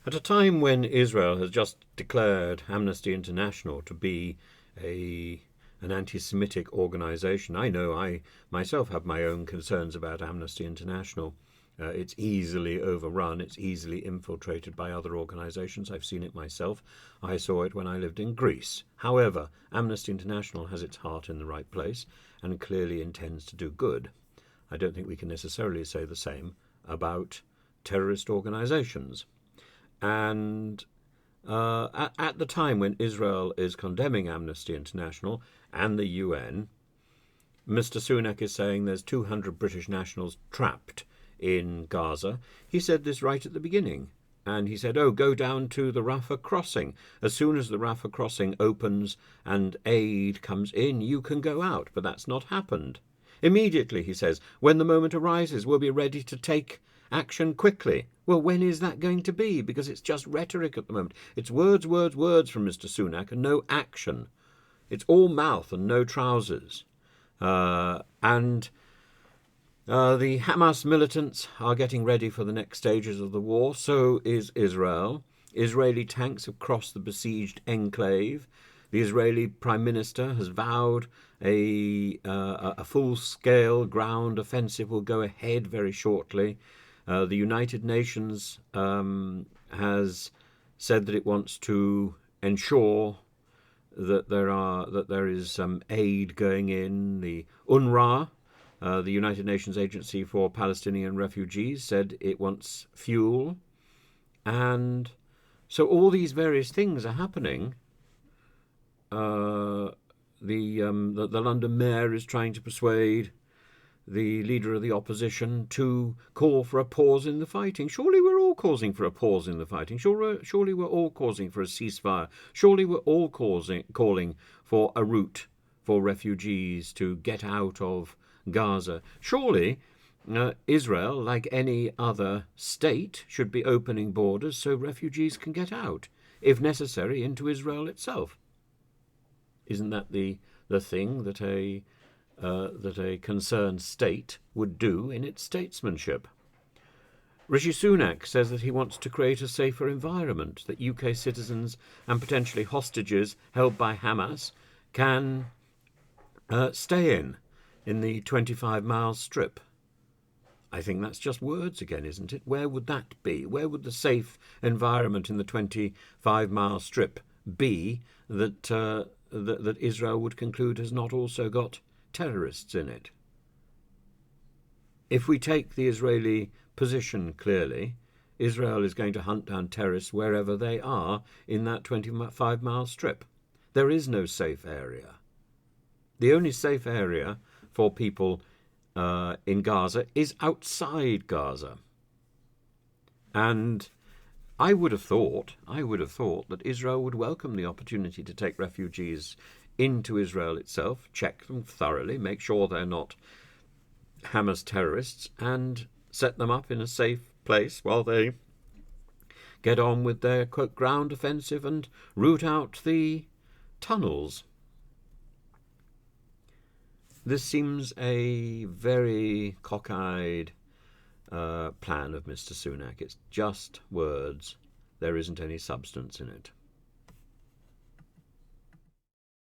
At a time when Israel has just declared Amnesty International to be an anti-Semitic organisation, I know I myself have my own concerns about Amnesty International. It's easily overrun, it's easily infiltrated by other organisations. I've seen it myself. I saw it when I lived in Greece. However, Amnesty International has its heart in the right place and clearly intends to do good. I don't think we can necessarily say the same about terrorist organisations. And at the time when Israel is condemning Amnesty International and the UN, Mr. Sunak is saying there's 200 British nationals trapped in Gaza. He said this right at the beginning. And he said, go down to the Rafah crossing. As soon as the Rafah crossing opens and aid comes in, you can go out. But that's not happened. Immediately, he says, when the moment arises, we'll be ready to take action quickly. Well, when is that going to be? Because it's just rhetoric at the moment. It's words, words, words from Mr. Sunak and no action. It's all mouth and no trousers. The Hamas militants are getting ready for the next stages of the war. So is Israel. Israeli tanks have crossed the besieged enclave. The Israeli Prime Minister has vowed a full-scale ground offensive will go ahead very shortly. The United Nations has said that it wants to ensure that there is aid going in. The UNRWA, the United Nations Agency for Palestinian Refugees, said it wants fuel. And so all these various things are happening. The London mayor is trying to persuade the leader of the opposition to call for a pause in the fighting. Surely we're all calling for a pause in the fighting. Surely we're all calling for a ceasefire. Surely we're all calling for a route for refugees to get out of Gaza. Surely Israel, like any other state, should be opening borders so refugees can get out, if necessary, into Israel itself. Isn't that the thing that a concerned state would do in its statesmanship? Rishi Sunak says that he wants to create a safer environment, that UK citizens and potentially hostages held by Hamas can stay in the 25-mile strip. I think that's just words again, isn't it? Where would that be? Where would the safe environment in the 25-mile strip be that Israel would conclude has not also got terrorists in it? If we take the Israeli position clearly, Israel is going to hunt down terrorists wherever they are in that 25-mile strip. There is no safe area. The only safe area for people in Gaza is outside Gaza. And I would have thought that Israel would welcome the opportunity to take refugees into Israel itself, check them thoroughly, make sure they're not Hamas terrorists, and set them up in a safe place while they get on with their, quote, ground offensive and root out the tunnels. This seems a very cockeyed plan of Mr. Sunak. It's just words. There isn't any substance in it.